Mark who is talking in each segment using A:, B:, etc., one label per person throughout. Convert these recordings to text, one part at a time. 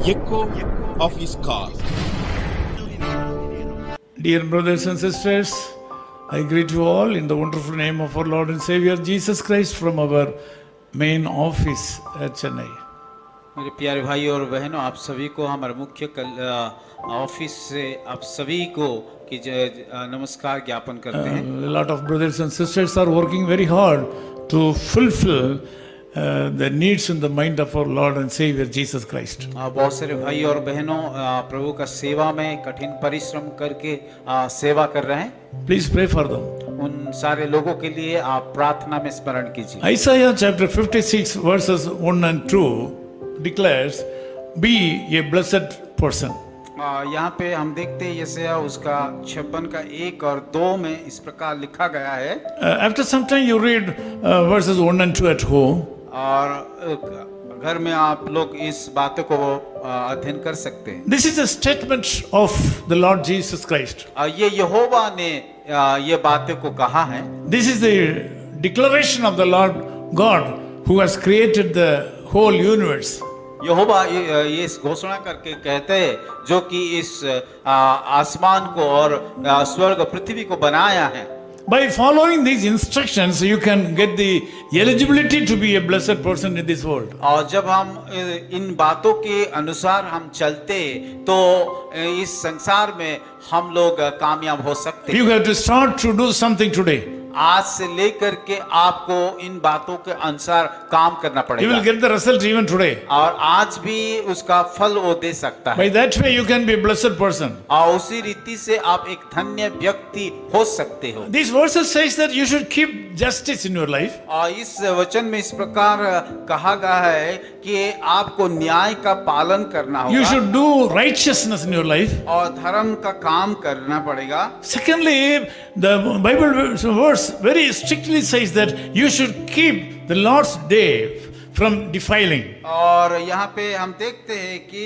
A: echo of his call.
B: Dear brothers and sisters, I greet you all in the wonderful name of our Lord and Savior Jesus Christ from our main office at Chennai.
C: मेरे प्यारे भाई और बहनों, आप सभी को हमारे मुख्य ऑफिस से आप सभी को कि नमस्कार ज्ञापन करते हैं।
B: A lot of brothers and sisters are working very hard to fulfill the needs in the mind of our Lord and Savior Jesus Christ.
C: बहुत सारे भाई और बहनों प्रभु का सेवा में कठिन परिश्रम करके सेवा कर रहे हैं।
B: Please pray for them.
C: उन सारे लोगों के लिए आप प्रार्थना में स्मरण कीजिए।
B: Isaiah chapter 56 verses 1 and 2 declares, "Be a blessed person."
C: यहाँ पे हम देखते हैं यशायाह उसका 56 का 1 और 2 में इस प्रकार लिखा गया है।
B: After some time you read verses 1 and 2 at home.
C: और घर में आप लोग इस बातों को अध्ययन कर सकते हैं।
B: This is a statement of the Lord Jesus Christ.
C: ये यहोवा ने ये बातों को कहा है।
B: This is the declaration of the Lord God who has created the whole universe.
C: यहोवा ये इस घोषणा करके कहते हैं जो कि इस आसमान को और स्वर्ग पृथ्वी को बनाया है।
B: By following these instructions, you can get the eligibility to be a blessed person in this world.
C: और जब हम इन बातों के अनुसार हम चलते तो इस संसार में हम लोग कामयाब हो सकते हैं।
B: You have to start to do something today.
C: आज से लेकर के आपको इन बातों के अनुसार काम करना
B: You
C: पड़ेगा।
B: will get the result even today.
C: और आज भी उसका फल वो दे सकता है।
B: By that way, you can be a blessed person.
C: और उसी रीति से आप एक धन्य व्यक्ति हो सकते हो।
B: These verses says that you should keep justice in your life.
C: और इस वचन में इस प्रकार कहा गया है कि आपको न्याय का पालन करना
B: You
C: होगा
B: should do righteousness in your life.
C: और धर्म का काम करना पड़ेगा।
B: Secondly, the Bible verse very strictly says that you should keep the Lord's day from defiling.
C: और यहाँ पे हम देखते हैं कि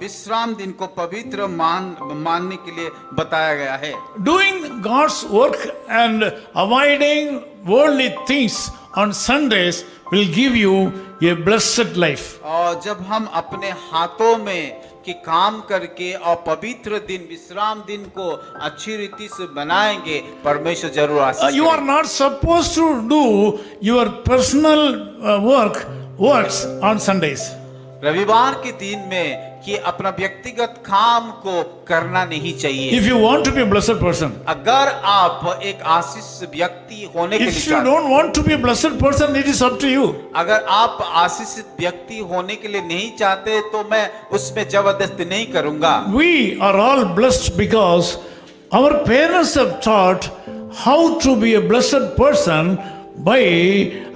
C: विश्राम दिन को पवित्र मानने के लिए बताया गया है।
B: Doing God's work and avoiding worldly things on Sundays will give you a blessed life.
C: और जब हम अपने हाथों में कि काम करके और पवित्र दिन विश्राम दिन को अच्छी रीति से बनाएंगे, परमेश्वर जरूर आशीष
B: You are not supposed to do your personal works on Sundays.
C: रविवार के दिन में कि अपना व्यक्तिगत काम को करना नहीं चाहिए।
B: If you want to be a blessed person,
C: अगर आप एक आशीष व्यक्ति होने के लिए
B: if you don't want to be a blessed person, it is up to you.
C: अगर आप आशीषित व्यक्ति होने के लिए नहीं चाहते तो मैं उसमें जबरदस्ती नहीं करूंगा।
B: We are all blessed because our parents have taught how to be a blessed person by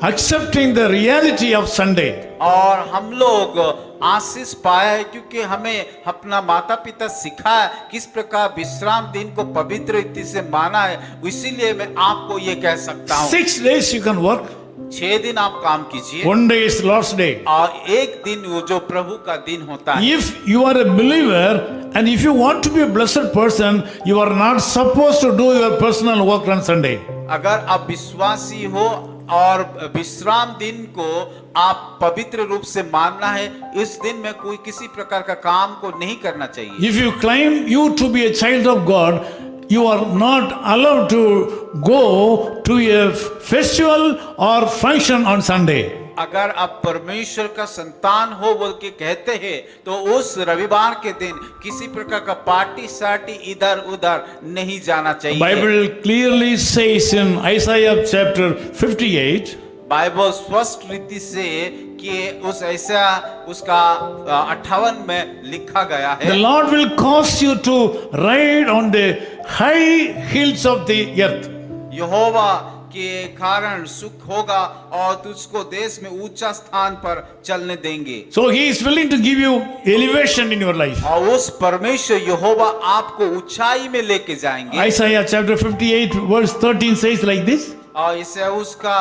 B: accepting the reality of Sunday.
C: और हम लोग आशीष पाए क्योंकि हमें अपना माता पिता सिखाया किस प्रकार विश्राम दिन को पवित्र रीति से माना है। इसीलिए मैं आपको ये कह सकता हूँ
B: 6 days you can work.
C: 6 दिन आप काम कीजिए
B: 1 day is Lord's day.
C: और एक दिन वो जो प्रभु का दिन होता है।
B: If you are a believer and if you want to be a blessed person, you are not supposed to do your personal work on Sunday.
C: अगर आप विश्वासी हो और विश्राम दिन को आप पवित्र रूप से मानना है, इस दिन में कोई किसी प्रकार का काम को नहीं करना चाहिए।
B: If you claim you to be a child of God, you are not allowed to go to a festival or function on Sunday.
C: अगर आप परमेश्वर का संतान हो बोल के कहते हैं तो उस रविवार के दिन किसी प्रकार का पार्टी सार्टी इधर उधर नहीं जाना चाहिए।
B: Bible clearly says in Isaiah chapter 58,
C: Bible स्पष्ट रीति से कि उस ऐसा उसका 58 में लिखा गया
B: the
C: है,
B: Lord will cause you to ride on the high hills of the earth.
C: यहोवा के कारण सुख होगा और तुझको देश में ऊंचा स्थान पर चलने देंगे।
B: So he is willing to give you elevation in your life.
C: और उस परमेश्वर यहोवा आपको ऊंचाई में लेके जाएंगे।
B: Isaiah chapter 58 verse 13 says like this,
C: और इसे उसका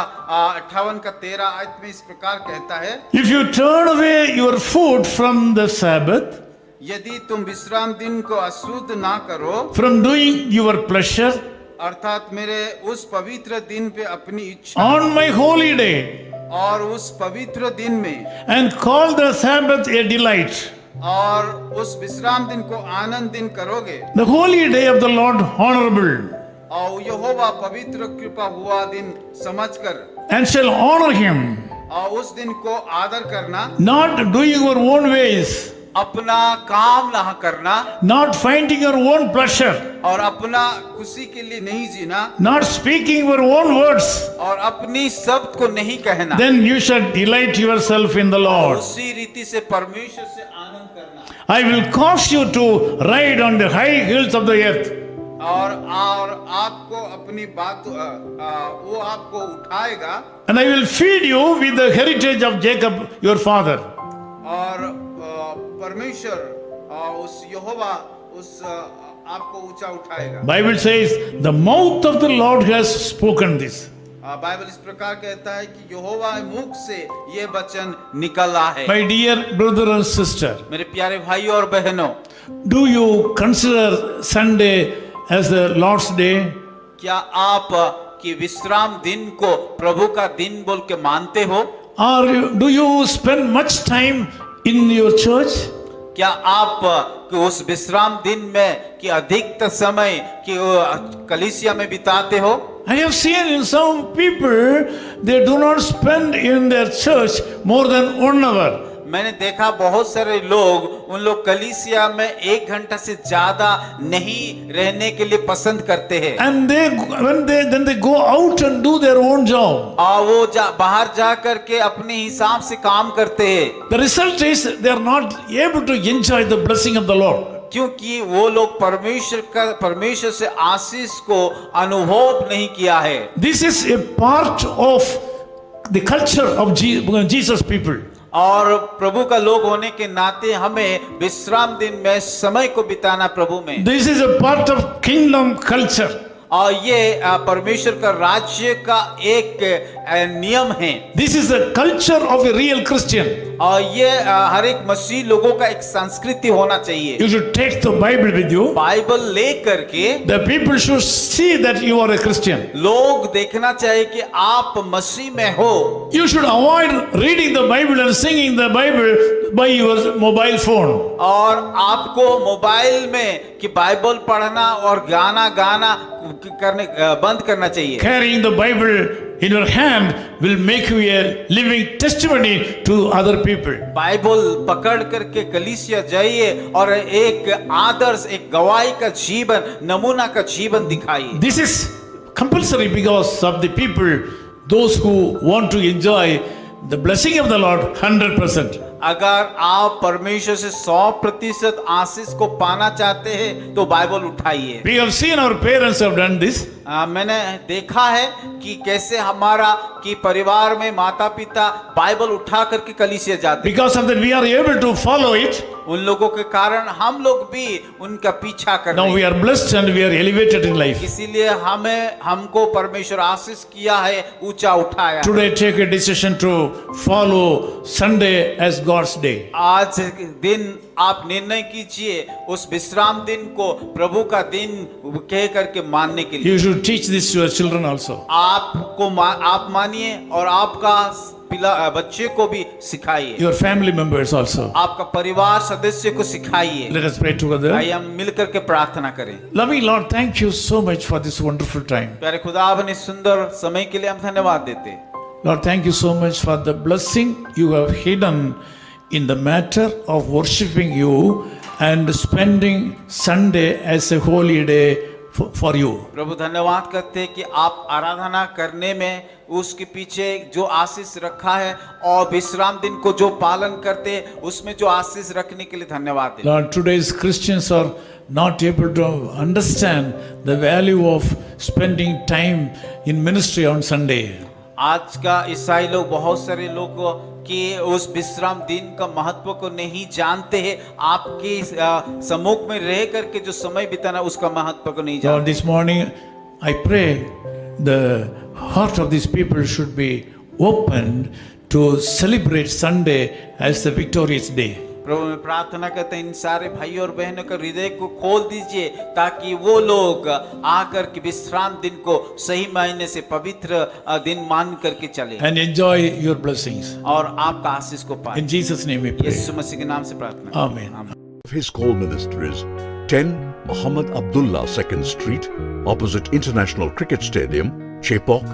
C: 58 का 13 आयत में इस प्रकार कहता है,
B: if you turn away your foot from the Sabbath,
C: यदि तुम विश्राम दिन को अशुद्ध ना करो,
B: from doing your pleasure,
C: अर्थात मेरे उस पवित्र दिन पे अपनी इच्छा
B: on my holy day,
C: और उस पवित्र दिन में
B: and call the Sabbath a delight,
C: और उस विश्राम दिन को आनंद दिन करोगे
B: The holy day of the Lord honorable,
C: और यहोवा पवित्र कृपा हुआ दिन समझकर
B: and shall honor him,
C: और उस दिन को आदर करना,
B: not doing your own ways,
C: अपना काम ना करना
B: not finding your own pleasure,
C: और अपना खुशी के लिए नहीं जीना
B: not speaking your own words,
C: और अपनी शब्द को नहीं कहना,
B: then you shall delight yourself in the Lord.
C: उसी रीति से परमेश्वर से आनंद करना
B: I will cause you to ride on the high hills of the earth,
C: और आपको अपनी बात वो आपको उठाएगा
B: and I will feed you with the heritage of Jacob your father.
C: और परमेश्वर उस यहोवा उस आपको ऊंचा उठाएगा।
B: Bible says the mouth of the Lord has spoken this.
C: Bible इस प्रकार कहता है कि यहोवा मुख से ये वचन निकला है।
B: My dear brother and sister,
C: मेरे प्यारे भाइयों और बहनों,
B: do you consider Sunday as the Lord's day?
C: क्या आप कि विश्राम दिन को प्रभु का दिन बोल के मानते हो?
B: Or do you spend much time in your church?
C: क्या आप कि उस विश्राम दिन में कि अधिकतर समय कि कलीसिया में बिताते हो?
B: I have seen in some people, they do not spend in their church more than 1 hour.
C: मैंने देखा बहुत सारे लोग उन लोग कलीसिया में 1 घंटा से ज्यादा नहीं रहने के लिए पसंद करते हैं।
B: And then they go out and do their own job.
C: और वो बाहर जा करके अपने हिसाब से काम करते हैं।
B: The result is they are not able to enjoy the blessing of the Lord.
C: क्योंकि वो लोग परमेश्वर से आशीष को अनुभव नहीं किया है।
B: This is a part of the culture of Jesus people.
C: और प्रभु का लोग होने के नाते हमें विश्राम दिन में समय को बिताना प्रभु में।
B: This is a part of kingdom culture.
C: और ये परमेश्वर का राज्य का एक नियम है।
B: This is the culture of a real Christian.
C: और ये हर एक मसीह लोगों का एक संस्कृति होना चाहिए।
B: You should take the Bible with you.
C: Bible ले करके
B: The people should see that you are a Christian.
C: लोग देखना चाहिए कि आप मसीह में हो।
B: You should avoid reading the Bible and singing the Bible by your mobile phone.
C: और आपको मोबाइल में कि बाइबल पढ़ना और गाना करने बंद करना चाहिए।
B: Carrying the Bible in your hand will make you a living testimony to other people.
C: Bible पकड़ करके कलीसिया जाइए और एक आदर्श, एक गवाही का जीवन, नमूना का जीवन दिखाइए।
B: This is compulsory because of the people, those who want to enjoy the blessing of the Lord 100%.
C: अगर आप परमेश्वर से 100% आशीष को पाना चाहते हैं तो बाइबल उठाइए।
B: We have seen our parents have done this.
C: मैंने देखा है कि कैसे हमारा कि परिवार में माता पिता बाइबल उठा करके कलीसिया जाते हैं।
B: Because of that we are able to follow it.
C: उन लोगों के कारण हम लोग भी उनका पीछा कर रहे
B: Now we
C: हैं।
B: are blessed and we are elevated in life.
C: इसीलिए हमको परमेश्वर आशीष किया है, ऊंचा उठाया।
B: Today take a decision to follow Sunday as God's day.
C: आज दिन आप निर्णय कीजिए उस विश्राम दिन को प्रभु का दिन कह करके मानने के लिए।
B: You should teach this to your children also.
C: आप मानिए और आपका बच्चे को भी सिखाइए।
B: Your family members also.
C: आपका परिवार सदस्य को सिखाइए।
B: Let us pray together.
C: आइए हम मिलकर के प्रार्थना करें।
B: Loving Lord, thank you so much for this wonderful time.
C: प्यारे खुदा, अपने सुंदर समय के लिए हम धन्यवाद देते हैं।
B: Lord, thank you so much for the blessing you have hidden in the matter of worshiping you and spending Sunday as a holy day for you.
C: प्रभु धन्यवाद करते हैं कि आप आराधना करने में उसके पीछे जो आशीष रखा है और विश्राम दिन को जो पालन करते हैं उसमें जो आशीष रखने के लिए धन्यवाद देते हैं।
B: Lord, today's Christians are not able to understand the value of spending time in ministry on Sunday.
C: आज का ईसाई लोग, बहुत सारे लोग कि उस विश्राम दिन का महत्व को नहीं जानते हैं। आपके सम्मुख में रह करके जो समय बिताना उसका महत्व को नहीं
B: Lord,
C: जानते।
B: this morning I pray the heart of these people should be opened to celebrate Sunday as the victorious day.
C: प्रभु मैं प्रार्थना करते हैं इन सारे भाइयों और बहनों के हृदय को खोल दीजिए ताकि वो लोग आकर के विश्राम दिन को सही मायने से पवित्र दिन मान करके चले
B: and enjoy your blessings.
C: और आपका आशीष को पाए।
B: In Jesus' name we pray.
C: यीशु मसीह के नाम से प्रार्थना।
B: Amen.
D: His Call Ministries, 10 Muhammad Abdullah 2nd Street, opposite International Cricket Stadium, Chepauk,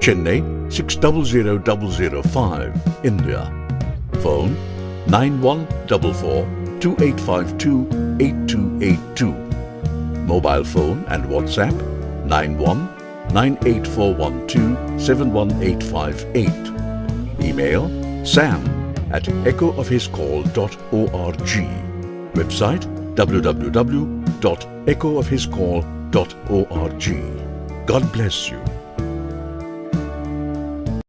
D: Chennai 600005, India. Phone 9144 2852 8282. Mobile phone and WhatsApp 91 98412 71858. Email sam@echoofhiscall.org. Website www.echoofhiscall.org. God bless you.